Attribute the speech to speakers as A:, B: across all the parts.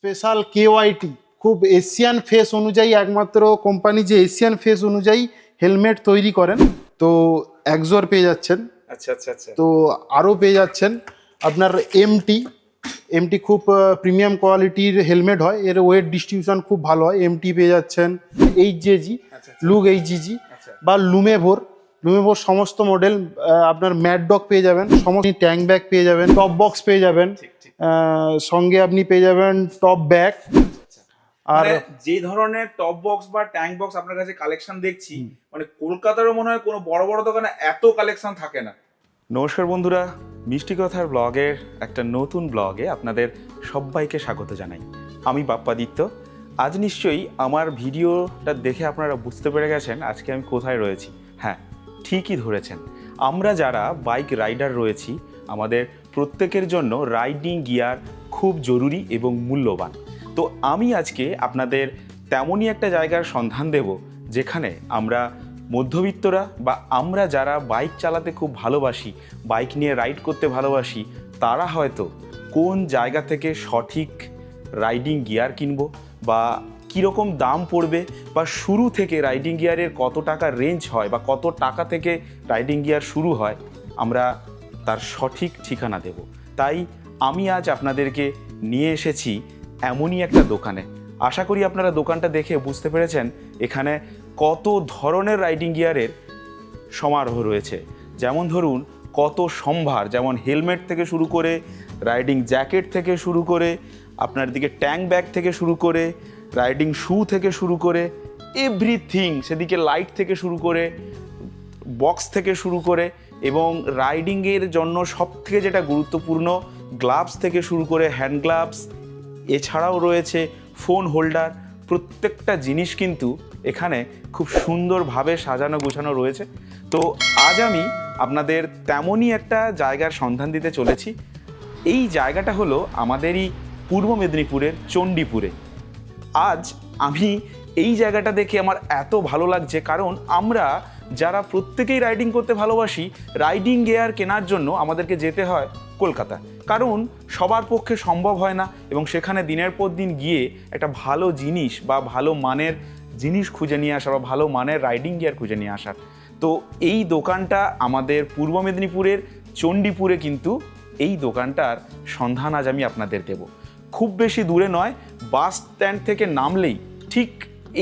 A: Special কেওয়াইটি, খুব Asian face অনুযায়ী একমাত্র কোম্পানি যে এশিয়ান ফেস অনুযায়ী হেলমেট তৈরি করেন। তো একজোর পেয়ে যাচ্ছেন,
B: আচ্ছা আচ্ছা আচ্ছা।
A: তো আরও পেয়ে যাচ্ছেন আপনার এমটি। এমটি খুব প্রিমিয়াম কোয়ালিটির হেলমেট হয়, এর ওয়েট ডিস্ট্রিবিউশন খুব ভালো হয়। এমটি পেয়ে যাচ্ছেন, এইচজেজি,
B: আচ্ছা
A: লুক এইচজিজি
B: আচ্ছা
A: বা লুমেভোর। লুমেভোর সমস্ত মডেল আপনার ম্যাড ডগ পেয়ে যাবেন, সমস্ত ট্যাঙ্ক ব্যাগ পেয়ে যাবেন, টপ বক্স পেয়ে যাবেন,
B: ঠিক ঠিক।
A: সঙ্গে আপনি পেয়ে যাবেন টপ ব্যাগ।
B: আচ্ছা।
A: আর
B: মানে যে ধরনের টপ বক্স বা ট্যাঙ্ক বক্স আপনার কাছে কালেকশন দেখছি, মানে কলকাতারও মনে হয় কোনো বড় বড় দোকানে এত কালেকশন থাকে না। নমস্কার বন্ধুরা, মিষ্টি কথার ব্লগের একটা নতুন ব্লগে আপনাদের সবাইকে স্বাগত জানাই। আমি বাপ্পাদিত্য। আজ নিশ্চয়ই আমার ভিডিওটা দেখে আপনারা বুঝতে পেরে গেছেন আজকে আমি কোথায় রয়েছি। হ্যাঁ, ঠিকই ধরেছেন, আমরা যারা বাইক রাইডার রয়েছি আমাদের প্রত্যেকের জন্য রাইডিং গিয়ার খুব জরুরি এবং মূল্যবান। তো আমি আজকে আপনাদের তেমনই একটা জায়গার সন্ধান দেব যেখানে আমরা মধ্যবিত্তরা বা আমরা যারা বাইক চালাতে খুব ভালোবাসি, বাইক নিয়ে রাইড করতে ভালোবাসি, তারা হয়তো কোন জায়গা থেকে সঠিক রাইডিং গিয়ার কিনবো বা কীরকম দাম পড়বে বা শুরু থেকে রাইডিং গিয়ারের কত টাকা রেঞ্জ হয় বা কত টাকা থেকে রাইডিং গিয়ার শুরু হয়, আমরা তার সঠিক ঠিকানা দেব। তাই আমি আজ আপনাদেরকে নিয়ে এসেছি এমনই একটা দোকানে। আশা করি আপনারা দোকানটা দেখে বুঝতে পেরেছেন এখানে কত ধরনের রাইডিং গিয়ারের সমারোহ রয়েছে। যেমন ধরুন কত সম্ভার, যেমন হেলমেট থেকে শুরু করে রাইডিং জ্যাকেট থেকে শুরু করে আপনার দিকে ট্যাঙ্ক ব্যাগ থেকে শুরু করে রাইডিং শু থেকে শুরু করে এভরিথিং, সেদিকে লাইট থেকে শুরু করে বক্স থেকে শুরু করে এবং রাইডিংয়ের জন্য সবথেকে যেটা গুরুত্বপূর্ণ গ্লাভস থেকে শুরু করে হ্যান্ড গ্লাভস, এছাড়াও রয়েছে ফোন হোল্ডার। প্রত্যেকটা জিনিস কিন্তু এখানে খুব সুন্দরভাবে সাজানো গোছানো রয়েছে। তো আজ আমি আপনাদের তেমনই একটা জায়গার সন্ধান দিতে চলেছি। এই জায়গাটা হলো আমাদেরই পূর্ব মেদিনীপুরের চণ্ডীপুরে। আজ আমি এই জায়গাটা দেখে আমার এত ভালো লাগছে, কারণ আমরা যারা প্রত্যেকেই রাইডিং করতে ভালোবাসি, রাইডিং গিয়ার কেনার জন্য আমাদেরকে যেতে হয় কলকাতা, কারণ সবার পক্ষে সম্ভব হয় না এবং সেখানে দিনের পর দিন গিয়ে একটা ভালো জিনিস বা ভালো মানের জিনিস খুঁজে নিয়ে আসা বা ভালো মানের রাইডিং গিয়ার খুঁজে নিয়ে আসার। তো এই দোকানটা আমাদের পূর্ব মেদিনীপুরের চণ্ডীপুরে, কিন্তু এই দোকানটার সন্ধান আজ আমি আপনাদের দেব। খুব বেশি দূরে নয়, বাস স্ট্যান্ড থেকে নামলেই ঠিক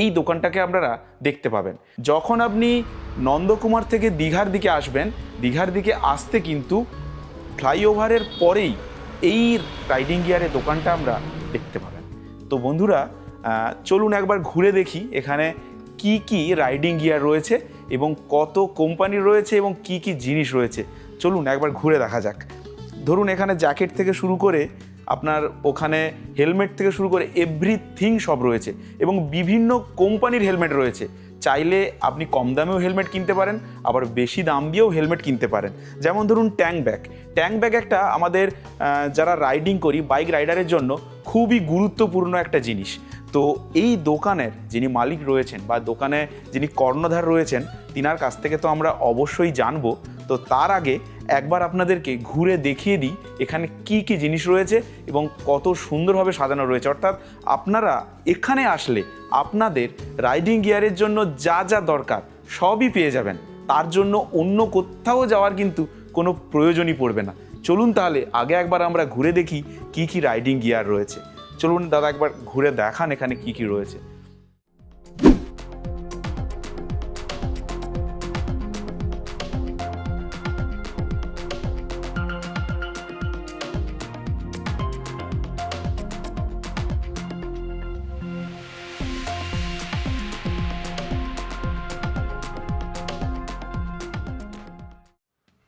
B: এই দোকানটাকে আপনারা দেখতে পাবেন। যখন আপনি নন্দকুমার থেকে দীঘার দিকে আসবেন, দীঘার দিকে আসতে কিন্তু ফ্লাইওভারের পরেই এই রাইডিং গিয়ারের দোকানটা আমরা দেখতে পাবেন। তো বন্ধুরা, চলুন একবার ঘুরে দেখি এখানে কি কি রাইডিং গিয়ার রয়েছে এবং কত কোম্পানি রয়েছে এবং কি কি জিনিস রয়েছে। চলুন একবার ঘুরে দেখা যাক। ধরুন এখানে জ্যাকেট থেকে শুরু করে আপনার ওখানে হেলমেট থেকে শুরু করে এভরিথিং সব রয়েছে এবং বিভিন্ন কোম্পানির হেলমেট রয়েছে। চাইলে আপনি কম দামেও হেলমেট কিনতে পারেন, আবার বেশি দাম দিয়েও হেলমেট কিনতে পারেন। যেমন ধরুন ট্যাঙ্ক ব্যাগ। ট্যাঙ্ক ব্যাগ একটা আমাদের যারা রাইডিং করি, বাইক রাইডারের জন্য খুবই গুরুত্বপূর্ণ একটা জিনিস। তো এই দোকানের যিনি মালিক রয়েছেন বা দোকানে যিনি কর্ণধার রয়েছেন, তিনার কাছ থেকে তো আমরা অবশ্যই জানবো। তো তার আগে একবার আপনাদেরকে ঘুরে দেখিয়ে দিই এখানে কি কি জিনিস রয়েছে এবং কত সুন্দরভাবে সাজানো রয়েছে। অর্থাৎ আপনারা এখানে আসলে আপনাদের রাইডিং গিয়ারের জন্য যা যা দরকার সবই পেয়ে যাবেন। তার জন্য অন্য কোথাও যাওয়ার কিন্তু কোনো প্রয়োজনই পড়বে না। চলুন তাহলে আগে একবার আমরা ঘুরে দেখি কি কি রাইডিং গিয়ার রয়েছে। চলুন দাদা একবার ঘুরে দেখান এখানে কি কি রয়েছে।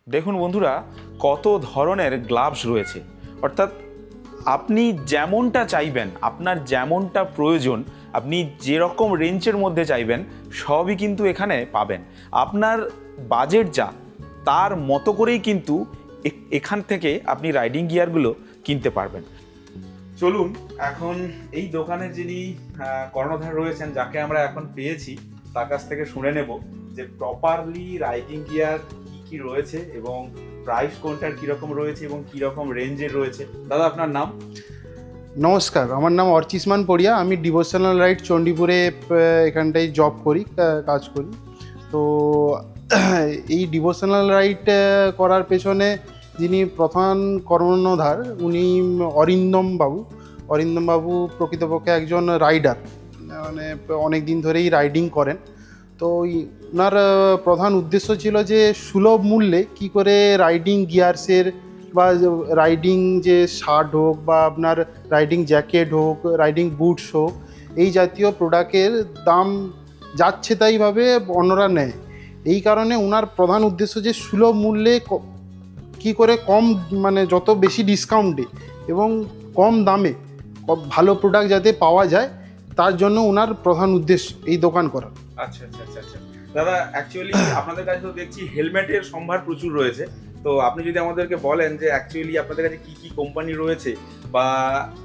B: দেখুন বন্ধুরা, কত ধরনের গ্লাভস রয়েছে। অর্থাৎ আপনি যেমনটা চাইবেন, আপনার যেমনটা প্রয়োজন, আপনি যেরকম রেঞ্জের মধ্যে চাইবেন সবই কিন্তু এখানে পাবেন। আপনার বাজেট যা, তার মতো করেই কিন্তু এখান থেকে আপনি রাইডিং গিয়ারগুলো কিনতে পারবেন। চলুন এখন এই দোকানের যিনি কর্ণধার রয়েছেন, যাকে আমরা এখন পেয়েছি, তার কাছ থেকে শুনে নেব যে প্রপারলি রাইডিং গিয়ার কি রয়েছে এবং প্রাইস কোনটার কিরকম রয়েছে এবং কিরকম রেঞ্জের রয়েছে। দাদা আপনার নাম?
A: নমস্কার, আমার নাম অর্চিষ্মান পড়িয়া। আমি ডিভোশনাল রাইড চণ্ডীপুরে এখানটায় জব করি, কাজ করি। তো এই ডিভোশনাল রাইড করার পেছনে যিনি প্রধান কর্ণধার উনি অরিন্দম বাবু প্রকৃতপক্ষে একজন রাইডার, মানে অনেক দিন ধরেই রাইডিং করেন। তো ওনার প্রধান উদ্দেশ্য ছিল যে সুলভ মূল্যে কি করে রাইডিং গিয়ার্সের বা রাইডিং যে শার্ট হোক বা আপনার রাইডিং জ্যাকেট হোক, রাইডিং বুটস হোক, এই জাতীয় প্রোডাক্টের দাম যাচ্ছে তাইভাবে অন্যরা নেয়। এই কারণে ওনার প্রধান উদ্দেশ্য যে সুলভ মূল্যে কি করে কম, মানে যত বেশি ডিসকাউন্টে এবং কম দামে ভালো প্রোডাক্ট যাতে পাওয়া যায়, তার জন্য ওনার প্রধান উদ্দেশ্য এই দোকান করা।
B: আচ্ছা আচ্ছা আচ্ছা আচ্ছা দাদা, অ্যাকচুয়ালি আপনাদের কাছে তো দেখছি হেলমেটের সম্ভার প্রচুর রয়েছে। তো আপনি যদি আমাদেরকে বলেন যে অ্যাকচুয়ালি আপনাদের কাছে কি কি কোম্পানি রয়েছে, বা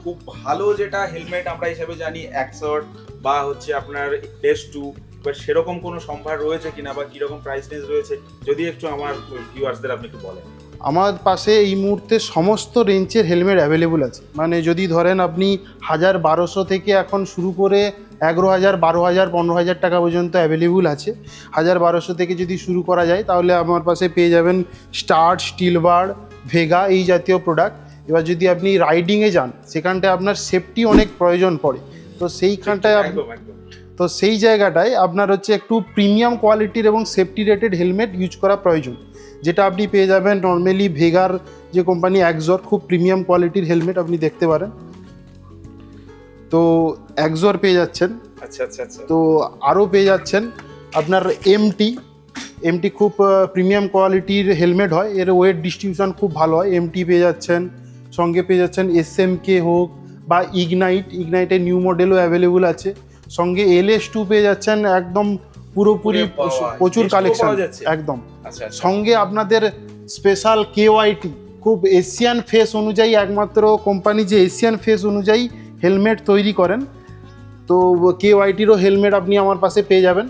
B: খুব ভালো যেটা হেলমেট আমরা হিসাবে জানি অ্যাক্সর্ট বা হচ্ছে আপনার S2, বা সেরকম কোনো সম্ভার রয়েছে কিনা, বা কিরকম প্রাইস রেঞ্জ রয়েছে, যদি একটু আমার ভিউয়ার্সদের আপনি একটু বলেন।
A: আমার পাশে এই মুহূর্তে সমস্ত রেঞ্জের হেলমেট অ্যাভেলেবল আছে। মানে যদি ধরেন আপনি 1000-1200 থেকে এখন শুরু করে 11,000, 12,000, 15,000 টাকা পর্যন্ত অ্যাভেলেবল আছে। 1000-1200 থেকে যদি শুরু করা যায় তাহলে আমার পাশে পেয়ে যাবেন স্টার্ট, স্টিলবার, ভেগা এই জাতীয় প্রোডাক্ট। এবার যদি আপনি রাইডিংয়ে যান, সেখানটায় আপনার সেফটি অনেক প্রয়োজন পড়ে। তো সেইখানটায় তো সেই জায়গাটায় আপনার হচ্ছে একটু প্রিমিয়াম কোয়ালিটির এবং সেফটি রেটেড হেলমেট ইউজ করা প্রয়োজন, যেটা আপনি পেয়ে যাবেন নর্মালি ভেগার যে কোম্পানি অ্যাক্সর, খুব প্রিমিয়াম কোয়ালিটির হেলমেট আপনি দেখতে পারেন। তো অ্যাক্সর পেয়ে যাচ্ছেন।
B: আচ্ছা আচ্ছা আচ্ছা।
A: তো আরও পেয়ে যাচ্ছেন আপনার এমটি খুব প্রিমিয়াম কোয়ালিটির হেলমেট হয়, এর ওয়েট ডিস্ট্রিবিউশন খুব ভালো হয়। এমটি পেয়ে যাচ্ছেন, সঙ্গে পেয়ে যাচ্ছেন SMK হোক বা ইগনাইটের নিউ মডেলও অ্যাভেলেবল আছে। সঙ্গে LS2 পেয়ে যাচ্ছেন, একদম পুরোপুরি প্রচুর কালেকশন একদম। সঙ্গে আপনাদের স্পেশাল KYT, খুব এশিয়ান ফেস অনুযায়ী একমাত্র কোম্পানি যে এশিয়ান ফেস অনুযায়ী হেলমেট তৈরি করেন। তো KYTরও হেলমেট আপনি আমার পাশে পেয়ে যাবেন।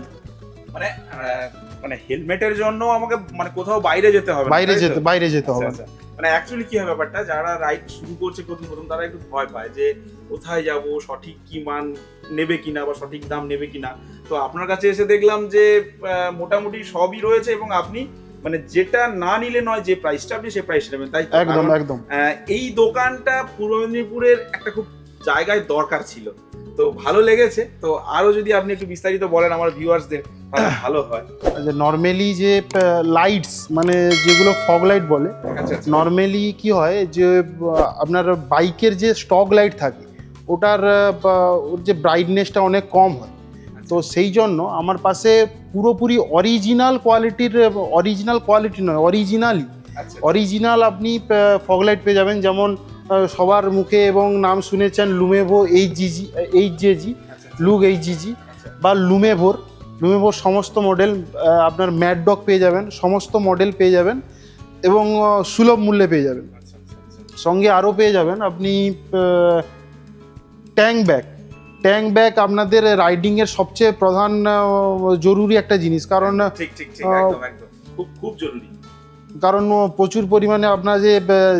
B: মানে হেলমেটের জন্য আমাকে মানে কোথাও বাইরে যেতে হবে,
A: বাইরে যেতে হবে।
B: মানে অ্যাকচুয়ালি কি হয় ব্যাপারটা, যারা রাইড শুরু করছে প্রথম তারা একটু ভয় পায় যে কোথায় যাব, সঠিক কি মান নেবে কিনা বা সঠিক দাম নেবে কিনা। তো আপনার কাছে এসে দেখলাম যে মোটামুটি সবই রয়েছে, এবং আপনি মানে যেটা না নিলে নয়, যে প্রাইসটা আপনি সেই প্রাইস নেবেন, তাই
A: একদম একদম।
B: এই দোকানটা পূর্ব মেদিনীপুরের একটা খুব জায়গায় দরকার ছিল, তো ভালো লেগেছে। তো আরো যদি আপনি একটু বিস্তারিত বলেন আমার ভিউয়ার্সদের, তাহলে ভালো হয়।
A: নর্মালি যে লাইটস, মানে যেগুলো ফগ লাইট বলে, নর্মালি কি হয় যে আপনার বাইকের যে স্টক লাইট থাকে ওটার ওর যে ব্রাইটনেসটা অনেক কম হয়। তো সেই জন্য আমার পাশে পুরোপুরি অরিজিনাল অরিজিনাল আপনি ফগ লাইট পেয়ে যাবেন। যেমন সবার মুখে এবং নাম শুনেছেন লুমেভো HGG, লুক HGG বা লুমেভোর সমস্ত মডেল, আপনার ম্যাড ডগ পেয়ে যাবেন, সমস্ত মডেল পেয়ে যাবেন এবং সুলভ মূল্যে পেয়ে যাবেন। সঙ্গে আরও পেয়ে যাবেন আপনি ট্যাঙ্ক ব্যাগ আপনাদের রাইডিংয়ের সবচেয়ে প্রধান জরুরি একটা জিনিস, কারণ
B: খুব জরুরি।
A: কারণ প্রচুর পরিমাণে আপনার যে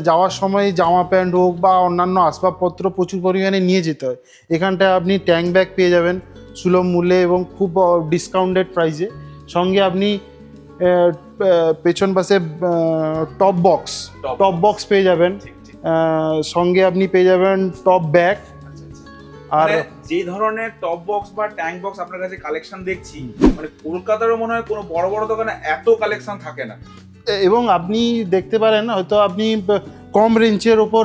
A: যাওয়ার সময় জামা প্যান্ট হোক বা অন্যান্য আসবাবপত্র প্রচুর পরিমাণে নিয়ে যেতে হয়, এখানটায় আপনি ট্যাঙ্ক ব্যাগ পেয়ে যাবেন সুলভ মূল্যে এবং খুব ডিসকাউন্টেড প্রাইসে। সঙ্গে আপনি পেছন পাশে টপ বক্স পেয়ে যাবেন। সঙ্গে আপনি পেয়ে যাবেন টপ ব্যাগ।
B: আর যে ধরনের টপ বক্স বা ট্যাঙ্ক বক্স আপনার কাছে কালেকশন দেখছি, মানে কলকাতারও মনে হয় কোনো বড় বড় দোকানে এত কালেকশন থাকে না।
A: এবং আপনি দেখতে পারেন হয়তো আপনি কম রেঞ্জের ওপর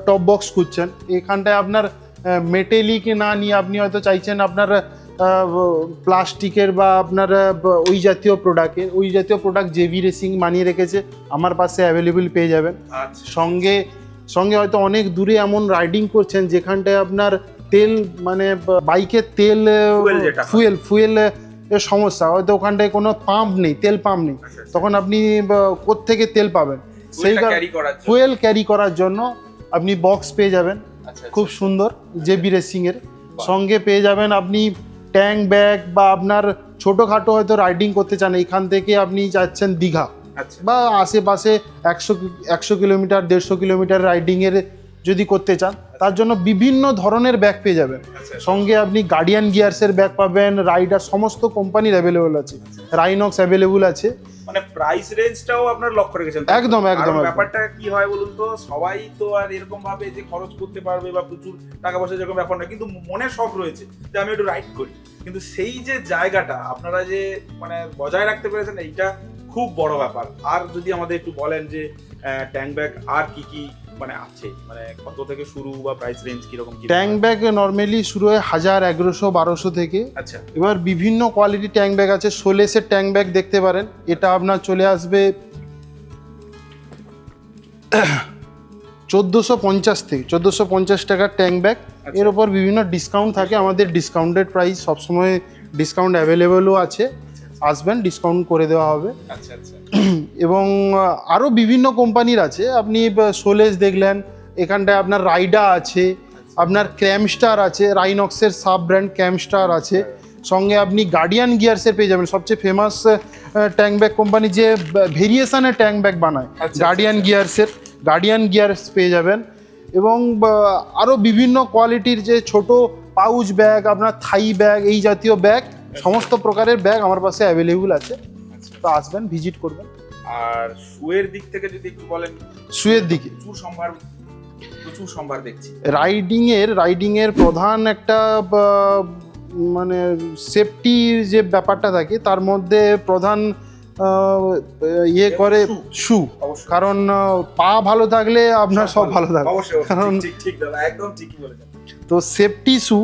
A: টপ বক্স খুঁজছেন, এখানটায় আপনার মেটালিক না নিয়ে আপনি হয়তো চাইছেন আপনার প্লাস্টিকের বা আপনার ওই জাতীয় প্রোডাক্ট জেভি রেসিং বানিয়ে রেখেছে, আমার পাশে অ্যাভেলেবল পেয়ে যাবেন। সঙ্গে হয়তো অনেক দূরে এমন রাইডিং করছেন যেখানটায় আপনার তেল, মানে বাইকের তেল ফুয়েল এর সমস্যা, হয়তো ওখানটায় কোনো তেল পাম্প নেই, তখন আপনি কোত্থেকে তেল পাবেন? সেই ফুয়েল ক্যারি করার জন্য আপনি বক্স পেয়ে যাবেন খুব সুন্দর জেবি রেসিং এর। সঙ্গে পেয়ে যাবেন আপনি ট্যাঙ্ক ব্যাগ, বা আপনার ছোটোখাটো হয়তো রাইডিং করতে চান, এখান থেকে আপনি যাচ্ছেন দীঘা বা আশেপাশে 100 কিলোমিটার 150 কিলোমিটার রাইডিংয়ের যদি করতে চান, তার জন্য বিভিন্ন ধরনের ব্যাগ পেয়ে যাবেন। সঙ্গে আপনি গার্ডিয়ান গিয়ার্সের ব্যাগ পাবেন, রাইডার সমস্ত কোম্পানির অ্যাভেলেবল আছে, রাইনক্স অ্যাভেলেবল আছে।
B: মানে প্রাইস রেঞ্জটাও আপনার লক্ষ্য রেখেছেন?
A: একদম একদম।
B: ব্যাপারটা কি হয় বলুন তো, সবাই তো আর এরকম ভাবে যে খরচ করতে পারবে বা প্রচুর টাকা পয়সা যেরকম ব্যাপার না, কিন্তু মনে শখ রয়েছে যে আমি একটু রাইড করি, কিন্তু সেই যে জায়গাটা আপনারা যে মানে বজায় রাখতে পেরেছেন, এইটা খুব বড় ব্যাপার। আর যদি আমাদের একটু বলেন যে ট্যাঙ্ক ব্যাগ আর কি কি মানে আছে, মানে কত থেকে শুরু বা প্রাইস রেঞ্জ কিরকম?
A: ট্যাঙ্ক ব্যাগ নর্মালি শুরু হয় 1000, 1100, 1200 থেকে।
B: আচ্ছা,
A: এবার বিভিন্ন কোয়ালিটি ট্যাঙ্ক ব্যাগ আছে। সোলেসের ট্যাঙ্ক ব্যাগ দেখতে পারেন, এটা আপনার চলে আসবে 1450 থেকে 1450 টাকার ট্যাঙ্ক ব্যাগ। এর ওপর বিভিন্ন ডিসকাউন্ট থাকে, আমাদের ডিসকাউন্টেড প্রাইস সবসময় ডিসকাউন্ট অ্যাভেলেবেলও আছে, আসবেন ডিসকাউন্ট করে দেওয়া হবে।
B: আচ্ছা আচ্ছা।
A: এবং আরও বিভিন্ন কোম্পানির আছে, আপনি সোলেস দেখলেন, এখানটায় আপনার রাইডা আছে, আপনার ক্র্যামস্টার আছে, রাইনক্সের সাব ব্র্যান্ড ক্র্যামস্টার আছে। সঙ্গে আপনি গার্ডিয়ান গিয়ার্সের পেয়ে যাবেন, সবচেয়ে ফেমাস ট্যাঙ্ক ব্যাগ কোম্পানি যে ভেরিয়েশনের ট্যাঙ্ক ব্যাগ বানায়, গার্ডিয়ান গিয়ার্স পেয়ে যাবেন। এবং আরও বিভিন্ন কোয়ালিটির যে ছোট পাউচ ব্যাগ, আপনার থাই ব্যাগ, এই জাতীয় ব্যাগ, সমস্ত প্রকারের ব্যাগ আমার পাশে অ্যাভেলেবল আছে। তো আসবেন, ভিজিট করবেন।
B: আর শুয়ের দিক থেকে যদি একটু বলেন।
A: শুয়ের দিকে
B: প্রচুর সম্ভার দেখছি।
A: রাইডিং এর প্রধান একটা মানে সেফটির যে ব্যাপারটা থাকে, তার মধ্যে প্রধান ইয়ে করে শু। কারণ পা ভালো থাকলে আপনার সব ভালো থাকবে। কারণ
B: ঠিক দাদা, একদম ঠিকই বলেছেন।
A: তো সেফটি শু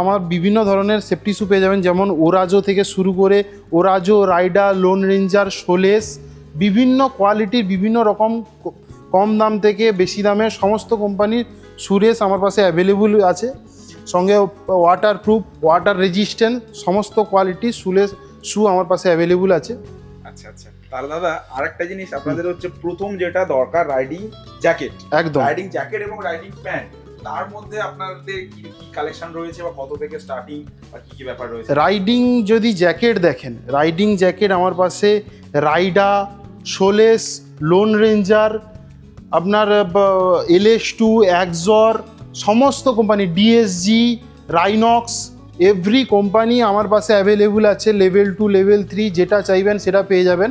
A: আমার বিভিন্ন ধরনের সেফটি শু পেয়ে যাবেন, যেমন ওরাজো থেকে শুরু করে ওরাজো, রাইডার, লোন রেঞ্জার, সোলেস, বিভিন্ন কোয়ালিটির বিভিন্ন রকম কম দাম থেকে বেশি দামের সমস্ত কোম্পানির সুরেস আমার পাশে অ্যাভেলেবল আছে। সঙ্গে ওয়াটারপ্রুফ, ওয়াটার রেজিস্ট্যান্ট সমস্ত কোয়ালিটির শু আমার পাশে অ্যাভেলেবল আছে।
B: আচ্ছা আচ্ছা। তাহলে দাদা আরেকটা জিনিস আপনাদের হচ্ছে, প্রথম যেটা দরকার রাইডিং জ্যাকেট।
A: একদম,
B: রাইডিং জ্যাকেট এবং রাইডিং প্যান্ট, তার মধ্যে আপনাদের কি কি কালেকশন রয়েছে বা কত থেকে স্টার্টিং বা কি কি ব্যাপার রয়েছে?
A: রাইডিং যদি জ্যাকেট দেখেন, রাইডিং জ্যাকেট আমার পাশে রাইডা, সোলেস, লোন রেঞ্জার, আপনার LS2, অ্যাক্সর, সমস্ত কোম্পানি, ডিএসজি, রাইনক্স, এভরি কোম্পানি আমার পাশে অ্যাভেলেবল আছে। লেভেল 2, লেভেল 3 যেটা চাইবেন সেটা পেয়ে যাবেন।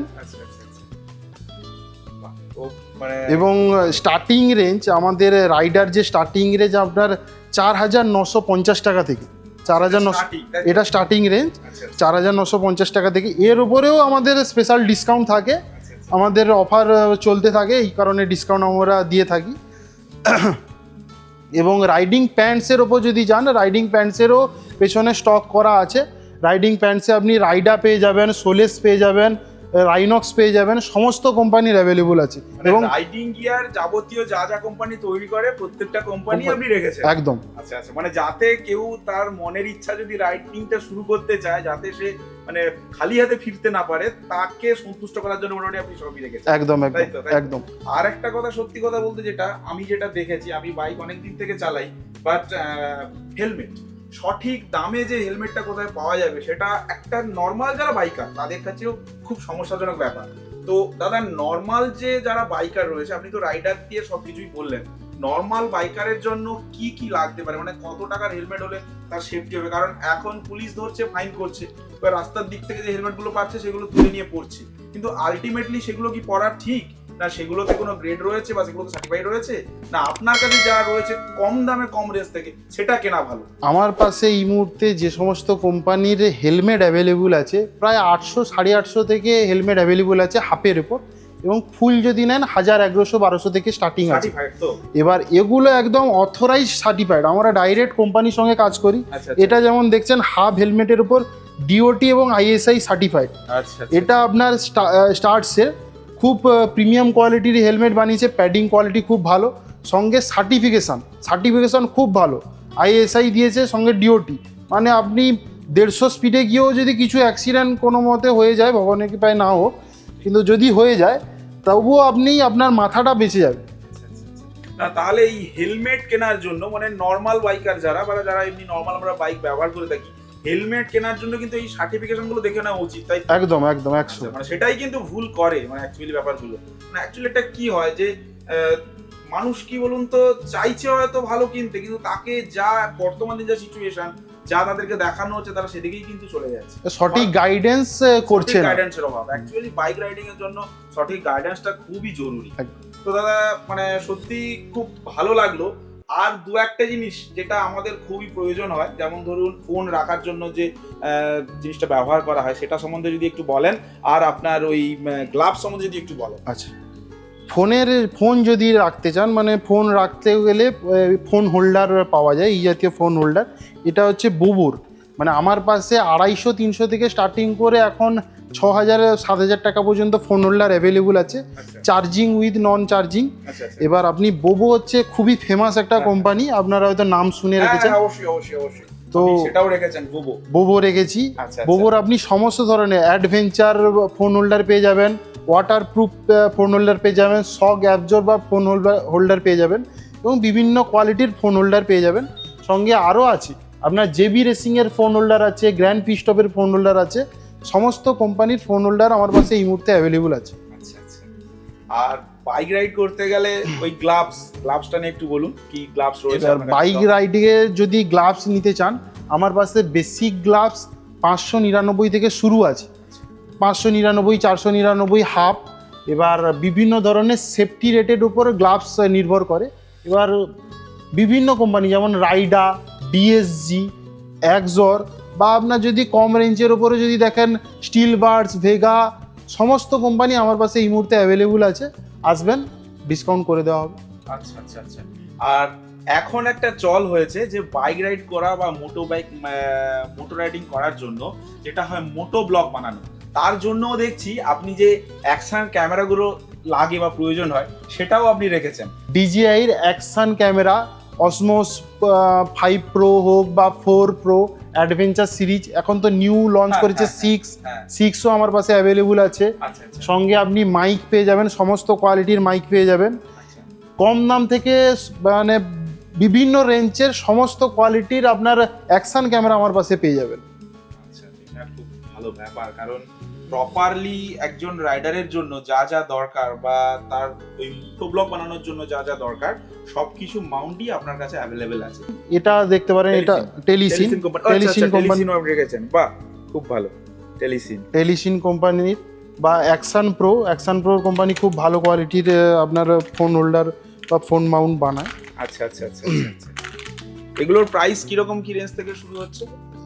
A: এবং স্টার্টিং রেঞ্জ আমাদের রাইডার যে স্টার্টিং রেঞ্জ আপনার 4950 টাকা থেকে, 4900, এটা স্টার্টিং রেঞ্জ 4950 টাকা থেকে। এর উপরেও আমাদের স্পেশাল ডিসকাউন্ট থাকে, আমাদের অফার চলতে থাকে, এই কারণে ডিসকাউন্ট আমরা দিয়ে থাকি। এবং রাইডিং প্যান্টসের ওপর যদি যান, রাইডিং প্যান্টসেরও পেছনে স্টক করা আছে। রাইডিং প্যান্টসে আপনি রাইডা পেয়ে যাবেন, সোলেস পেয়ে যাবেন, রাইনক্স পেয়ে যাবেন, সমস্ত কোম্পানির অ্যাভেলেবল আছে।
B: এবং রাইডিং গিয়ার যাবতীয় যা যা কোম্পানি তৈরি করে প্রত্যেকটা কোম্পানি আপনি রেখেছেন?
A: একদম।
B: আচ্ছা আচ্ছা। মানে যাতে কেউ তার মনের ইচ্ছা যদি রাইডিংটা শুরু করতে চায়, যাতে সে মানে খালি হাতে ফিরতে না পারে, তাকে সন্তুষ্ট করার জন্য মোটামুটি আপনি সবই রেখেছেন।
A: একদম একদম।
B: আর একটা কথা, সত্যি কথা বলতে, যেটা দেখেছি, আমি বাইক অনেক দিন থেকে চালাই, বাট হেলমেট, সঠিক দামে যে হেলমেটটা কোথায় পাওয়া যাবে, সেটা একটা নর্মাল যারা বাইকার তাদের কাছেও খুব সমস্যাজনক ব্যাপার। তো দাদা, নর্মাল যে যারা বাইকার রয়েছে, আপনি তো রাইডার দিয়ে সবকিছুই বললেন, নর্মাল বাইকারের জন্য কি কি লাগতে পারে, মানে কত টাকার হেলমেট হলে তার সেফটি হবে? কারণ এখন পুলিশ ধরছে, ফাইন করছে, বা রাস্তার দিক থেকে যে হেলমেটগুলো পাচ্ছে সেগুলো তুলে নিয়ে পড়ছে, কিন্তু আলটিমেটলি সেগুলো কি পরা ঠিক না? সেগুলোতে কোনো গ্রেড রয়েছে বা সেগুলোতে সার্টিফাইড রয়েছে না? আপনার কাছে যা রয়েছে কম দামে কম রেঞ্জ থেকে, সেটা কেনা ভালো?
A: আমার পাশে এই মুহূর্তে যে সমস্ত কোম্পানির হেলমেট অ্যাভেলেবল আছে, প্রায় 800, 850 থেকে হেলমেট অ্যাভেলেবল আছে হাফের উপর। এবং ফুল যদি নেন 1000, 1100, 1200 থেকে স্টার্টিং আছে। এবার এগুলো একদম অথরাইজ সার্টিফাইড, আমরা ডাইরেক্ট কোম্পানির সঙ্গে কাজ করি। এটা যেমন দেখছেন হাফ হেলমেটের উপর ডিওটি এবং ISI সার্টিফাইড। এটা আপনার স্টার্টসের খুব প্রিমিয়াম কোয়ালিটির হেলমেট বানিয়েছে, প্যাডিং কোয়ালিটি খুব ভালো, সঙ্গে সার্টিফিকেশন খুব ভালো, ISI দিয়েছে, সঙ্গে ডিওটি। মানে আপনি 150 স্পিডে গিয়েও যদি কিছু অ্যাক্সিডেন্ট কোনো মতে হয়ে যায়, ভগবানের কৃপায় না হোক, কিন্তু যদি হয়ে যায় তবুও আপনার মাথাটা বেঁচে যাবে।
B: না, তাহলে এই হেলমেট কেনার জন্য, মানে নর্মাল বাইকার যারা এমনি নর্মাল আমরা বাইক ব্যবহার করে থাকি, হেলমেট কেনার জন্য কিন্তু এই সার্টিফিকেশন গুলো দেখে নেওয়া উচিত, তাই?
A: একদম 100।
B: মানে সেটাই কিন্তু ভুল করে, মানে অ্যাকচুয়ালি ব্যাপারগুলো, মানে অ্যাকচুয়ালি এটা কি হয় যে মানুষ কি বলুন তো, চাইছে হয়তো ভালো কিনতে, কিন্তু তাকে যা বর্তমানে যা সিচুয়েশন, যা তাদেরকে দেখানো হচ্ছে, তারা সেদিকেই কিন্তু চলে যাচ্ছে।
A: সঠিক গাইডেন্স করছে না।
B: গাইডেন্সের অভাব, অ্যাকচুয়ালি বাইক রাইডিং এর জন্য সঠিক গাইডেন্সটা খুবই জরুরি। তো দাদা মানে সত্যি খুব ভালো লাগলো। আর দু একটা জিনিস যেটা আমাদের খুবই প্রয়োজন হয়, যেমন ধরুন ফোন রাখার জন্য যে জিনিসটা ব্যবহার করা হয়, সেটা সম্বন্ধে যদি একটু বলেন, আর আপনার ওই গ্লাভস সম্বন্ধে যদি একটু বলেন।
A: আচ্ছা, ফোন যদি রাখতে চান, মানে ফোন রাখতে গেলে ফোন হোল্ডার পাওয়া যায়, এই জাতীয় ফোন হোল্ডার। এটা হচ্ছে বোবোর, মানে আমার পাশে 250-300 থেকে স্টার্টিং করে এখন 6,000-7,000 টাকা পর্যন্ত ফোন হোল্ডার অ্যাভেলেবল আছে, চার্জিং উইথ নন চার্জিং। এবার আপনি বোবো হচ্ছে খুবই ফেমাস একটা কোম্পানি, আপনারা হয়তো নাম শুনে রেখেছেন।
B: অবশ্যই
A: তো
B: সেটাও রেখেছেন,
A: বোবো রেখেছি। বোবোর আপনি সমস্ত ধরনের অ্যাডভেঞ্চার ফোন হোল্ডার পেয়ে যাবেন, ওয়াটারপ্রুফ ফোন হোল্ডার পেয়ে যাবেন, শক অ্যাবজর্বার ফোন হোল্ডার পেয়ে যাবেন, এবং বিভিন্ন কোয়ালিটির ফোন হোল্ডার পেয়ে যাবেন। সঙ্গে আরও আছে আপনার জেবি রেসিংয়ের ফোন হোল্ডার আছে, গ্র্যান্ড পিস্টপের ফোন হোল্ডার আছে, সমস্ত কোম্পানির ফোন হোল্ডার আমার কাছে এই মুহূর্তে অ্যাভেলেবল আছে।
B: আচ্ছা। আর বাইক রাইড করতে গেলে ওই গ্লাভসটা নিয়ে একটু বলুন, কি গ্লাভস রয়েছে?
A: বাইক রাইডিংয়ে যদি গ্লাভস নিতে চান, আমার কাছে বেসিক গ্লাভস 599 থেকে শুরু আছে, 599, 499, হাফ। এবার বিভিন্ন ধরনের সেফটি রেটের উপর গ্লাভস নির্ভর করে। এবার বিভিন্ন কোম্পানি যেমন রাইডা, ডিএসজি, অ্যাক্সর, বা আপনার যদি কম রেঞ্জের ওপরে যদি দেখেন স্টিল বার্ডস, ভেগা, সমস্ত কোম্পানি আমার কাছে এই মুহূর্তে অ্যাভেলেবল আছে। আসবেন, ডিসকাউন্ট করে দেওয়া হবে।
B: আচ্ছা। আর এখন একটা চল হয়েছে যে বাইক রাইড করা বা মোটো রাইডিং করার জন্য যেটা হয় মোটো ব্লগ বানানো, তার জন্যও দেখছি আপনি যে অ্যাকশন ক্যামেরাগুলো লাগে বা প্রয়োজন হয়, সেটাও আপনি রেখেছেন।
A: DJI-র অ্যাকশন ক্যামেরা অসমোস 5 প্রো হোক বা 4 প্রো অ্যাডভেঞ্চার সিরিজ, এখন তো নিউ লঞ্চ করেছে 6ও আমার কাছে অ্যাভেলেবল আছে। সঙ্গে আপনি মাইক পেয়ে যাবেন, সমস্ত কোয়ালিটির মাইক পেয়ে যাবেন, কম দাম থেকে মানে বিভিন্ন রেঞ্জের সমস্ত কোয়ালিটির আপনার অ্যাকশন ক্যামেরা আমার কাছে পেয়ে যাবেন।
B: আচ্ছা, এটা খুব ভালো ব্যাপার, কারণ প্রপারলি একজন রাইডারের জন্য যা যা দরকার বা তার ওই মোটো ব্লগ বানানোর জন্য যা যা দরকার সবকিছু মাউন্টই আপনার কাছে অ্যাভেলেবেল আছে।
A: এটা দেখতে পারেন, এটা টেলিসিন কোম্পানি
B: রেখেছেন। বাহ, খুব ভালো।
A: টেলিসিন কোম্পানির বা অ্যাকশন প্রো কোম্পানি খুব ভালো কোয়ালিটির আপনার ফোন হোল্ডার বা ফোন মাউন্ট বানায়।
B: আচ্ছা। এগুলোর প্রাইস কিরকম, কি রেঞ্জ থেকে শুরু হচ্ছে?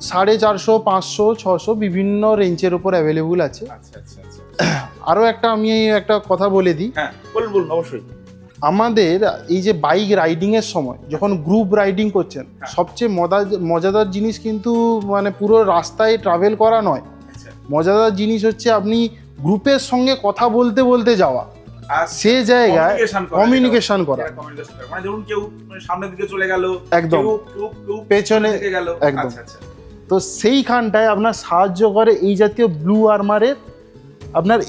A: 450, 500, 600 বিভিন্ন রেঞ্জের উপর অ্যাভেলেবল আছে।
B: আচ্ছা।
A: আরও আমি একটা কথা বলে দিই।
B: হ্যাঁ, বলুন অবশ্যই।
A: আমাদের এই যে বাইক রাইডিংয়ের সময় যখন গ্রুপ রাইডিং করছেন, সবচেয়ে মজাদার জিনিস কিন্তু মানে পুরো রাস্তায় ট্রাভেল করা নয়, মজাদার জিনিস হচ্ছে আপনি গ্রুপের সঙ্গে কথা বলতে বলতে যাওয়া, সে জায়গায় কমিউনিকেশন করা।
B: মানে ধরুন কেউ সামনের দিকে চলে গেল,
A: একদম পেছনে
B: গেল,
A: একদম। তো সেইখানটায় আপনার সাহায্য করে এই জাতীয় ব্লু আর্মারের আপনার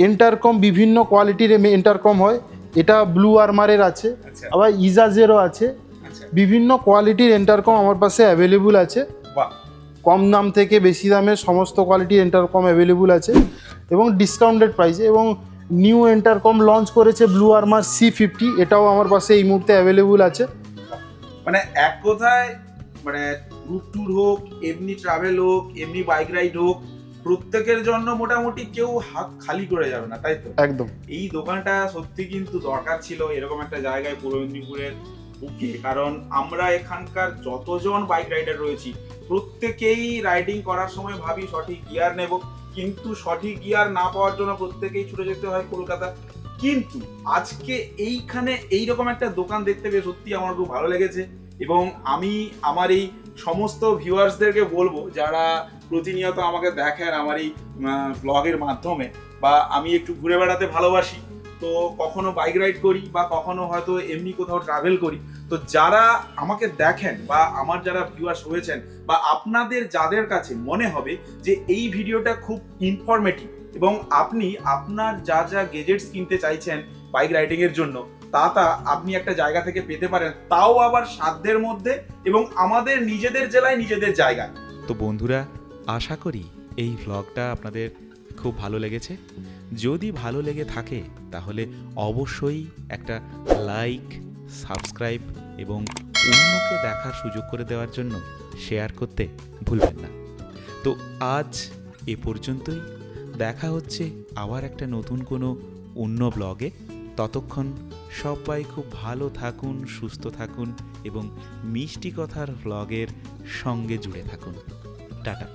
A: ইন্টারকম, বিভিন্ন কোয়ালিটির ইন্টারকম হয়। এটা ব্লু আর্মারের আছে, আবার ইজাজেরও আছে। বিভিন্ন কোয়ালিটির ইন্টারকম আমার কাছে অ্যাভেলেবল আছে, কম দাম থেকে বেশি দামের সমস্ত কোয়ালিটির ইন্টারকম অ্যাভেলেবল আছে এবং ডিসকাউন্টেড প্রাইসে। এবং নিউ ইন্টারকম লঞ্চ করেছে ব্লু আর্মার C50, এটাও আমার কাছে এই মুহূর্তে অ্যাভেলেবল আছে।
B: মানে এক কথায় মানে গ্রুপ ট্যুর হোক, এমনি ট্রাভেল হোক, এমনি বাইক রাইড হোক, প্রত্যেকের জন্য মোটামুটি কেউ হাত খালি করে যাবে না, তাই তো?
A: একদম।
B: এই দোকানটা সত্যি কিন্তু দরকার ছিল এরকম একটা জায়গায় পূর্ব মেদিনীপুরের বুকে, কারণ আমরা এখানকার যতজন বাইক রাইডার রয়েছি প্রত্যেকেই রাইডিং করার সময় ভাবি সঠিক গিয়ার নেব, কিন্তু সঠিক গিয়ার না পাওয়ার জন্য প্রত্যেকেই ছুটে যেতে হয় কলকাতা। কিন্তু আজকে এইখানে এইরকম একটা দোকান দেখতে পেয়ে সত্যি আমার খুব ভালো লেগেছে, এবং আমি আমার এই সমস্ত ভিউয়ার্সদেরকে বলবো যারা প্রতিনিয়ত আমাকে দেখেন আমার এই ব্লগের মাধ্যমে, বা আমি একটু ঘুরে বেড়াতে ভালোবাসি, তো কখনো বাইক রাইড করি বা কখনো হয়তো এমনি কোথাও ট্রাভেল করি, তো যারা আমাকে দেখেন বা আমার যারা ভিউয়ার্স হয়েছেন বা আপনাদের যাদের কাছে মনে হবে যে এই ভিডিওটা খুব ইনফরমেটিভ এবং আপনি আপনার যা যা গেজেটস কিনতে চাইছেন বাইক রাইডিং এর জন্য, তা আপনি একটা জায়গা থেকে পেতে পারেন, তাও আবার সাধ্যের মধ্যে এবং আমাদের নিজেদের জেলায় নিজেদের জায়গায়।
C: তো বন্ধুরা, আশা করি এই ভ্লগটা আপনাদের খুব ভালো লেগেছে। যদি ভালো লেগে থাকে তাহলে অবশ্যই একটা লাইক, সাবস্ক্রাইব এবং অন্যকে দেখার সুযোগ করে দেওয়ার জন্য শেয়ার করতে ভুলবেন না। তো আজ এ পর্যন্তই। দেখা হচ্ছে আবার একটা নতুন কোনো অন্য ব্লগে। ততক্ষণ সবাই খুব ভালো থাকুন, সুস্থ থাকুন এবং মিষ্টি কথার ব্লগের সঙ্গে জুড়ে থাকুন। টাটা।